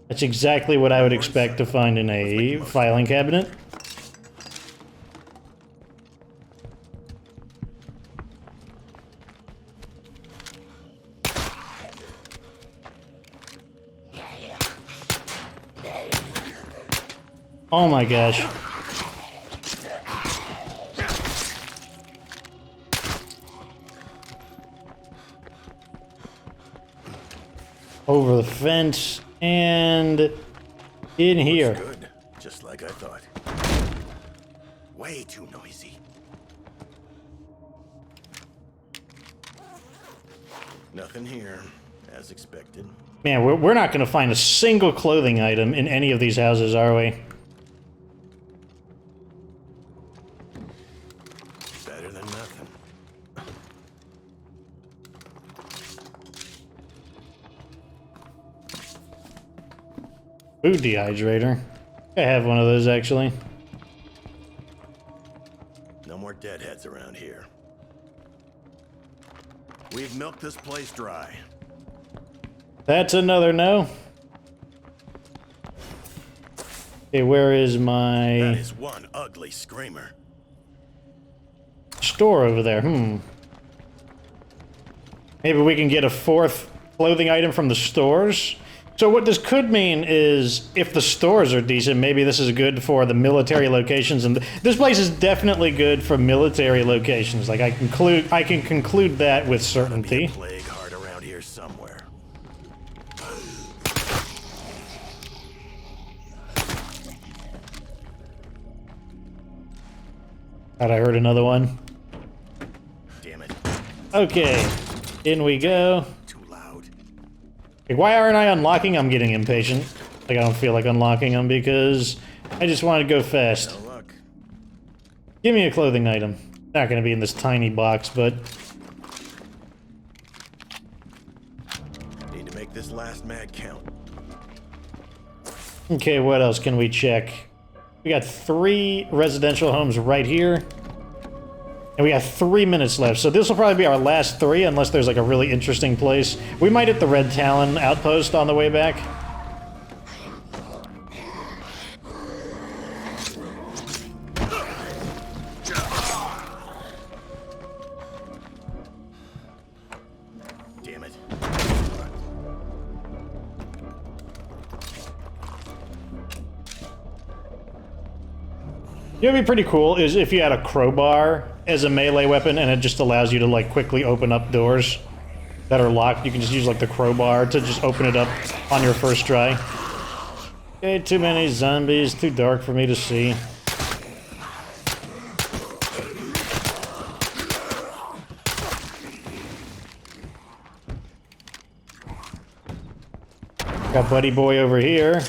That's exactly what I would expect to find in a filing cabinet. Oh my gosh. over the fence, and in here. Good, just like I thought. Way too noisy. Nothing here, as expected. Man, we're not going to find a single clothing item in any of these houses, are we? Better than nothing. Food dehydrator. I have one of those, actually. No more deadheads around here. We've milked this place dry. That's another no. Okay, where is That my is one ugly screamer. store over there? Maybe we can get a fourth clothing item from the stores? So what this could mean is, if the stores are decent, maybe this is good for the military locations, and this place is definitely good for military locations. Like, I can conclude that with Be a certainty. plague heart around here somewhere. Thought I heard another one. Damn it. Okay, in we go. Too loud. Like, why aren't I unlocking? I'm getting impatient. Like, I don't feel like unlocking them because I just want to go fast. No luck. Give me a clothing item. Not going to be in this tiny box, but Need to make this last mag count. okay, what else can we check? We got 3 residential homes right here. And we got 3 minutes left, so this will probably be our last 3 unless there's like a really interesting place. We might hit the Red Talon outpost on the way back. Damn it. You know what'd be pretty cool is if you had a crowbar as a melee weapon and it just allows you to like quickly open up doors that are locked. You can just use like the crowbar to just open it up on your first try. Okay, too many zombies, too dark for me to see. Got Buddy Boy over here.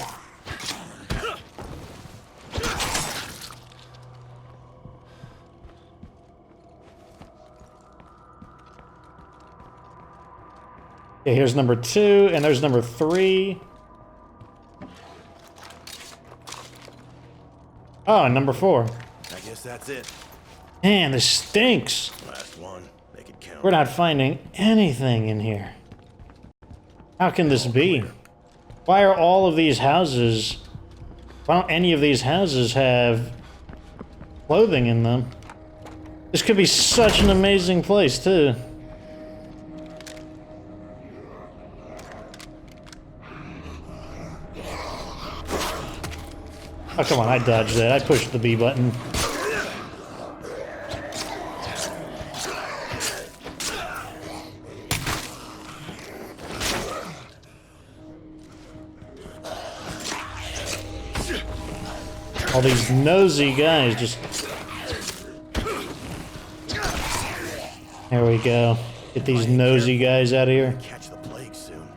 Okay, here's number 2, and there's number 3. Oh, and number 4. I guess that's it. Man, this stinks. Last one. Make it count. We're not finding anything in here. How can this be? Why are all of these houses... Why don't any of these houses have clothing in them? This could be such an amazing place, too. Oh, come on, I dodged that. I pushed the B button. All these nosy guys just... There we go. Get these nosy guys out of here. Catch the plague soon.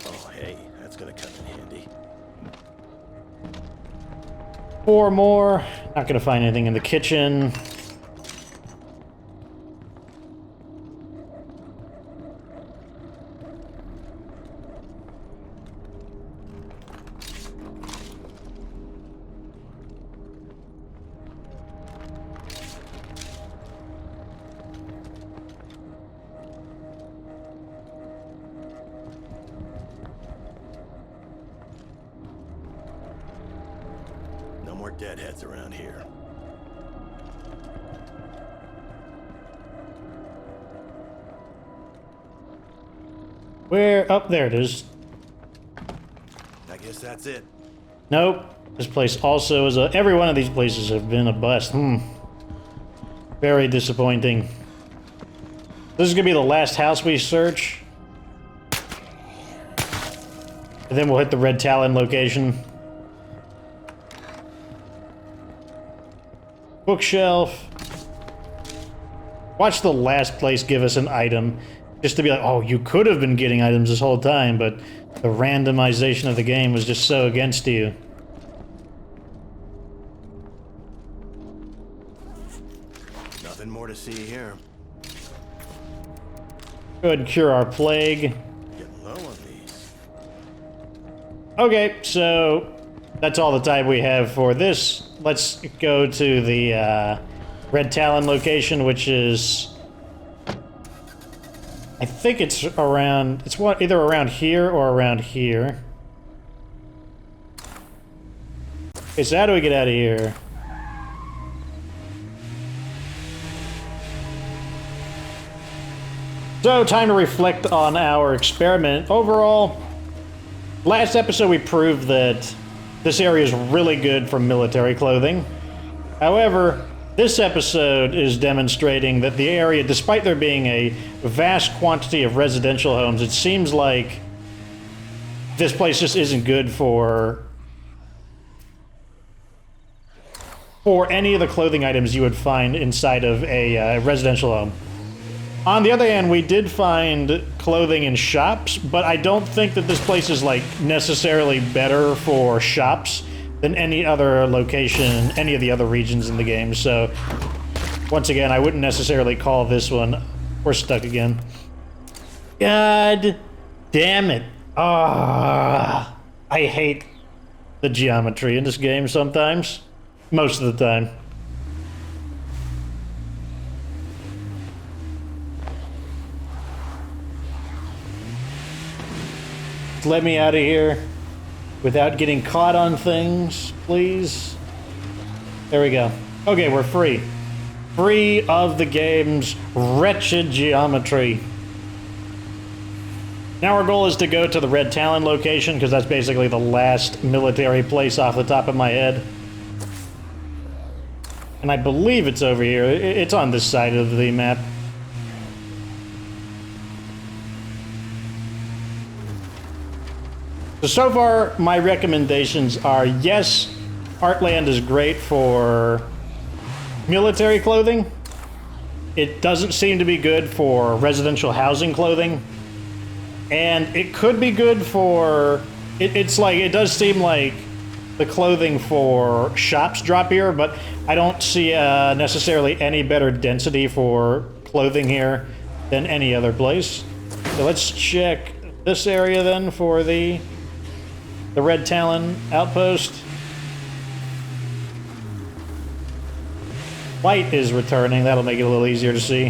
Oh, hey, that's gonna come in handy. 4 more. Not gonna find anything in the kitchen. No more deadheads around here. Where? Oh, there it is. I guess that's it. Nope. This place also is a... Every one of these places have been a bust. Very disappointing. This is gonna be the last house we search. And then we'll hit the Red Talon location. Bookshelf. Watch the last place give us an item. Just to be like, oh, you could have been getting items this whole time, but the randomization of the game was just so against you. Nothing more to see here. Go ahead and cure our plague. Getting low on these. Okay, so that's all the time we have for this. Let's go to the Red Talon location, which is... I think it's around... It's what, either around here or around here. Okay, so how do we get out of here? So, time to reflect on our experiment. Overall, last episode we proved that this area is really good for military clothing. However, this episode is demonstrating that the area, despite there being a vast quantity of residential homes, it seems like this place just isn't good for any of the clothing items you would find inside of a residential home. On the other hand, we did find clothing in shops, but I don't think that this place is like necessarily better for shops than any other location, any of the other regions in the game. So, once again, I wouldn't necessarily call this one. We're stuck again. God damn it. Ah, I hate the geometry in this game sometimes. Most of the time. Let me out of here without getting caught on things, please. There we go. Okay, we're free. Free of the game's wretched geometry. Now our goal is to go to the Red Talon location, because that's basically the last military place off the top of my head. And I believe it's over here. It's on this side of the map. So far, my recommendations are, yes, Heartland is great for military clothing. It doesn't seem to be good for residential housing clothing. And it could be good for... It's like, it does seem like the clothing for shops drop here, but I don't see necessarily any better density for clothing here than any other place. So let's check this area then for the Red Talon outpost. Light is returning. That'll make it a little easier to see.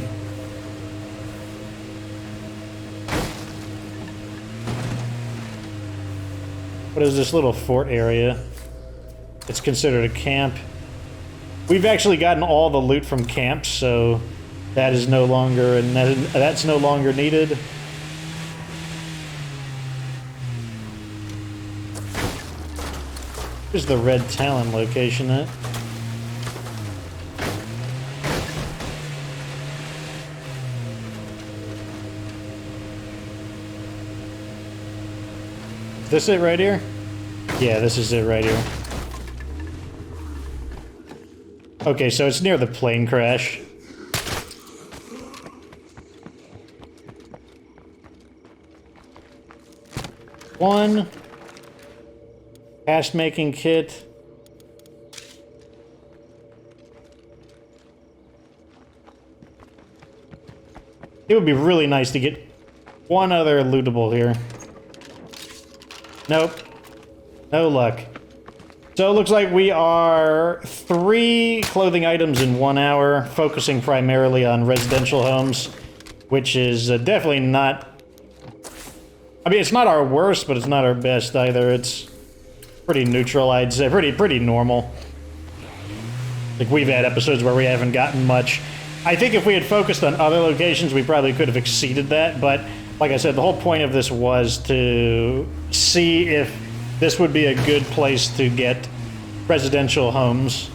What is this little fort area? It's considered a camp. We've actually gotten all the loot from camps, so that is no longer, and that's no longer needed. Where's the Red Talon location at? Is this it right here? Yeah, this is it right here. Okay, so it's near the plane crash. One cast making kit. It would be really nice to get one other lootable here. Nope. No luck. So it looks like we are 3 clothing items in 1 hour, focusing primarily on residential homes, which is definitely not... I mean, it's not our worst, but it's not our best either. It's pretty neutral, I'd say. Pretty normal. Like, we've had episodes where we haven't gotten much. I think if we had focused on other locations, we probably could have exceeded that, but like I said, the whole point of this was to see if this would be a good place to get residential homes.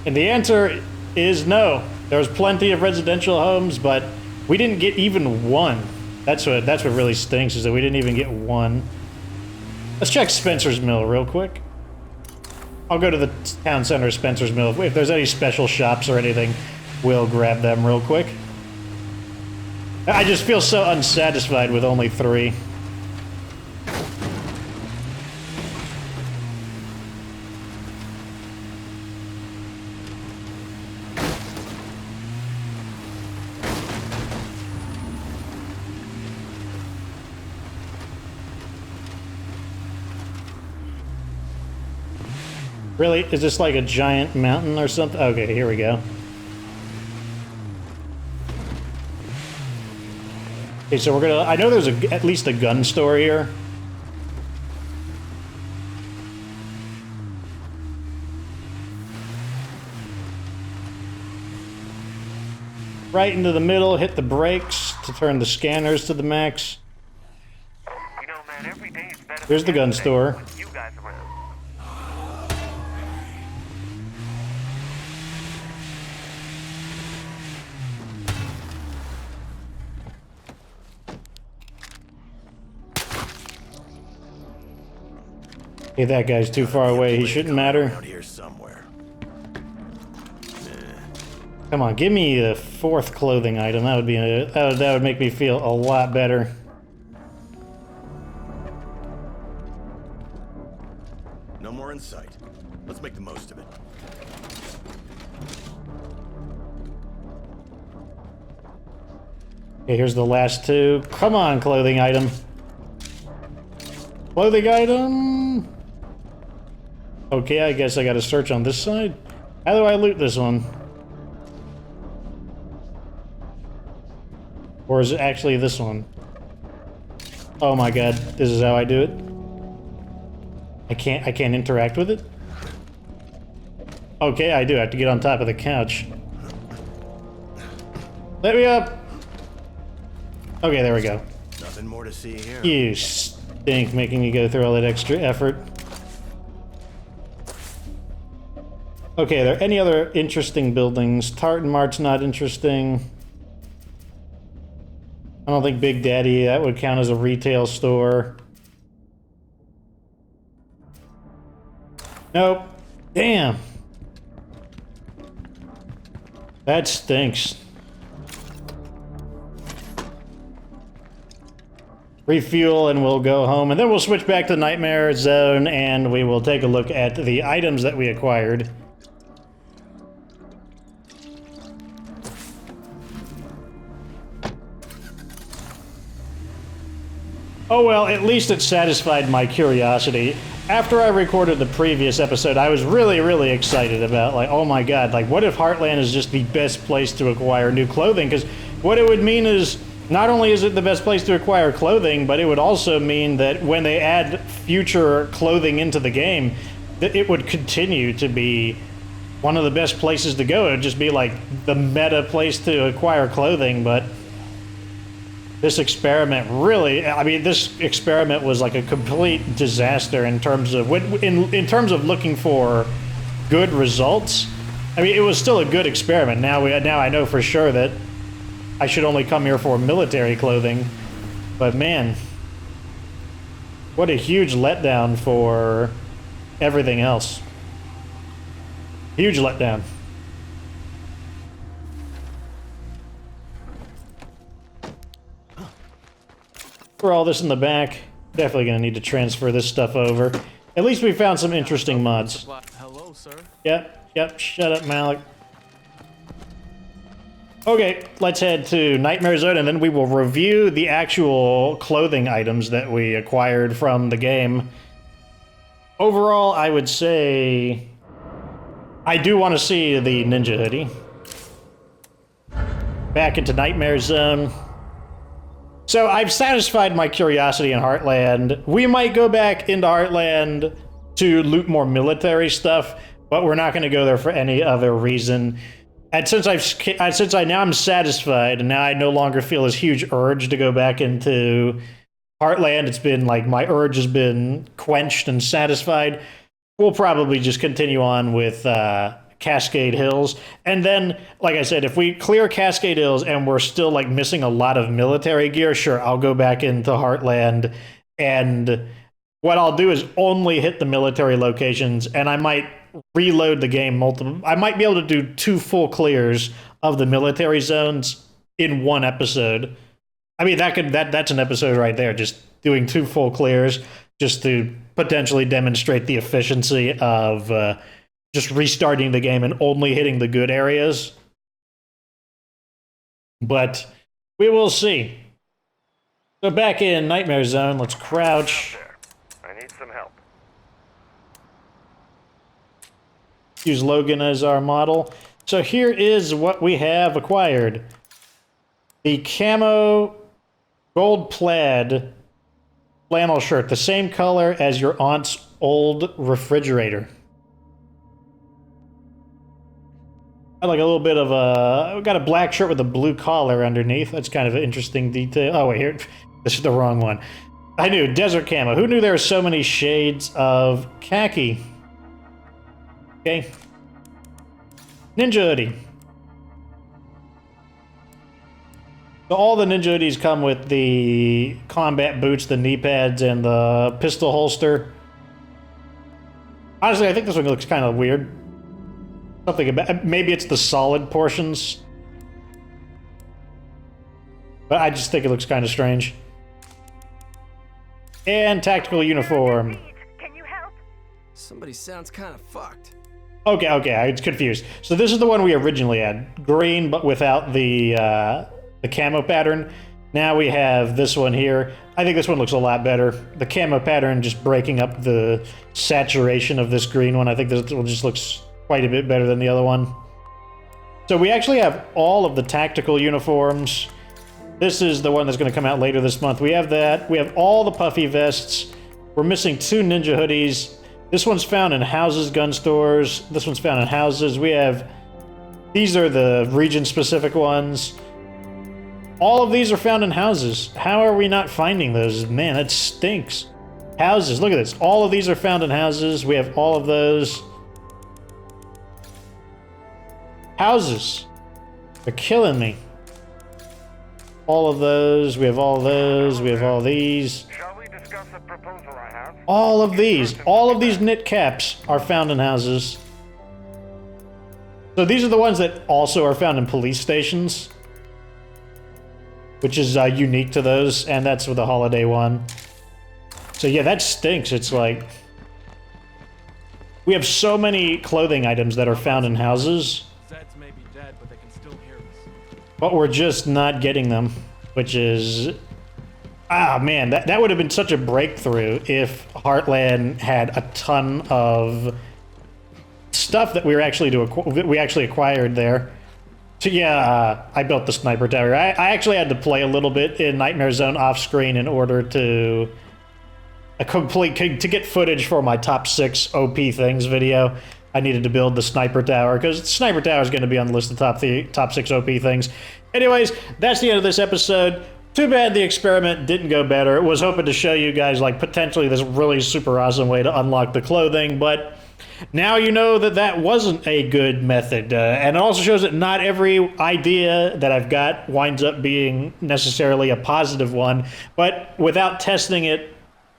And the answer is no. There was plenty of residential homes, but we didn't get even one. That's what really stinks, is that we didn't even get one. Let's check Spencer's Mill real quick. I'll go to the town center of Spencer's Mill. If there's any special shops or anything, we'll grab them real quick. I just feel so unsatisfied with only 3. Really? Is this like a giant mountain or something? Okay, here we go. Okay, so we're gonna... I know there's at least a gun store here. Right into the middle, hit the brakes to turn the scanners to the max. You know, man, every day is better. There's the gun than store. with you guys around. Hey, that guy's too far away. He shouldn't matter. Around here somewhere. Come on, give me the 4th clothing item. That would be that would make me feel a lot better. No more in sight. Let's make the most of it. Okay, here's the last 2. Come on, clothing item. Clothing item. Okay, I guess I gotta search on this side. How do I loot this one? Or is it actually this one? Oh my god, this is how I do it. I can't interact with it? Okay, I do. I have to get on top of the couch. Let me up! Okay, there we go. Nothing more to see here. You stink, making me go through all that extra effort. Okay, are there any other interesting buildings? Tartan Mart's not interesting. I don't think Big Daddy, that would count as a retail store. Nope. Damn. That stinks. Refuel and we'll go home, and then we'll switch back to Nightmare Zone and we will take a look at the items that we acquired. Oh well, at least it satisfied my curiosity. After I recorded the previous episode, I was really excited about, like, oh my god, like, what if Heartland is just the best place to acquire new clothing? Because what it would mean is, not only is it the best place to acquire clothing, but it would also mean that when they add future clothing into the game, that it would continue to be one of the best places to go. It would just be like the meta place to acquire clothing, but this experiment really, I mean, this experiment was like a complete disaster in terms of, in terms of looking for good results. I mean, it was still a good experiment. Now I know for sure that I should only come here for military clothing, but man, what a huge letdown for everything else. Huge letdown. For all this in the back, definitely gonna need to transfer this stuff over. At least we found some interesting mods. Hello, sir. Yep, shut up, Malik. Okay, let's head to Nightmare Zone, and then we will review the actual clothing items that we acquired from the game. Overall, I would say I do want to see the ninja hoodie. Back into Nightmare Zone. So I've satisfied my curiosity in Heartland. We might go back into Heartland to loot more military stuff, but we're not going to go there for any other reason. And since now I'm satisfied, and now I no longer feel this huge urge to go back into Heartland, it's been like my urge has been quenched and satisfied. We'll probably just continue on with Cascade Hills. And then, like I said, if we clear Cascade Hills and we're still like missing a lot of military gear, sure, I'll go back into Heartland, and what I'll do is only hit the military locations, and I might reload the game multiple. I might be able to do 2 full clears of the military zones in one episode. I mean, that's an episode right there, just doing 2 full clears, just to potentially demonstrate the efficiency of just restarting the game and only hitting the good areas. But we will see. So back in Nightmare Zone, let's crouch. I need some help. Use Logan as our model. So here is what we have acquired. The camo gold plaid flannel shirt, the same color as your aunt's old refrigerator. I like a little bit of a... We've got a black shirt with a blue collar underneath. That's kind of an interesting detail. Oh, wait, here. This is the wrong one. I knew. Desert camo. Who knew there were so many shades of khaki? Okay. Ninja hoodie. So all the ninja hoodies come with the combat boots, the knee pads, and the pistol holster. Honestly, I think this one looks kind of weird. Something about... Maybe it's the solid portions. But I just think it looks kind of strange. And tactical uniform. Can you help? Somebody sounds kind of fucked. Okay, I was confused. So this is the one we originally had. Green, but without the camo pattern. Now we have this one here. I think this one looks a lot better. The camo pattern just breaking up the saturation of this green one. I think this one just looks quite a bit better than the other one. So we actually have all of the tactical uniforms. This is the one that's going to come out later this month. We have that. We have all the puffy vests. We're missing 2 ninja hoodies. This one's found in houses, gun stores. This one's found in houses. We have... These are the region-specific ones. All of these are found in houses. How are we not finding those? Man, that stinks. Houses. Look at this. All of these are found in houses. We have all of those. Houses. They're killing me. All of those. We have all of those. We have all these. Shall we discuss a proposal I have? All of these. All of these knit caps are found in houses. So these are the ones that also are found in police stations, which is unique to those, and that's with the holiday one. So yeah, that stinks. It's like... We have so many clothing items that are found in houses. Zeds may be dead, but they can still hear us. But we're just not getting them, which is... Ah, man, that would have been such a breakthrough if Heartland had a ton of stuff that we actually acquired there. So yeah, I built the sniper tower. I actually had to play a little bit in Nightmare Zone off screen in order to get footage for my top 6 OP things video. I needed to build the sniper tower because the sniper tower is going to be on the list of top 6 OP things. Anyways, that's the end of this episode. Too bad the experiment didn't go better. Was hoping to show you guys like potentially this really super awesome way to unlock the clothing, but now you know that that wasn't a good method. And it also shows that not every idea that I've got winds up being necessarily a positive one, but without testing it,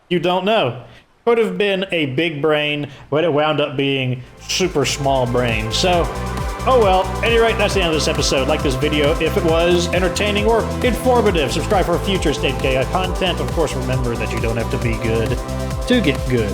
you don't know. Could have been a big brain, but it wound up being super small brain. So, oh well. At any rate, that's the end of this episode. Like this video if it was entertaining or informative. Subscribe for future Decay content. Of course, remember that you don't have to be good to get good.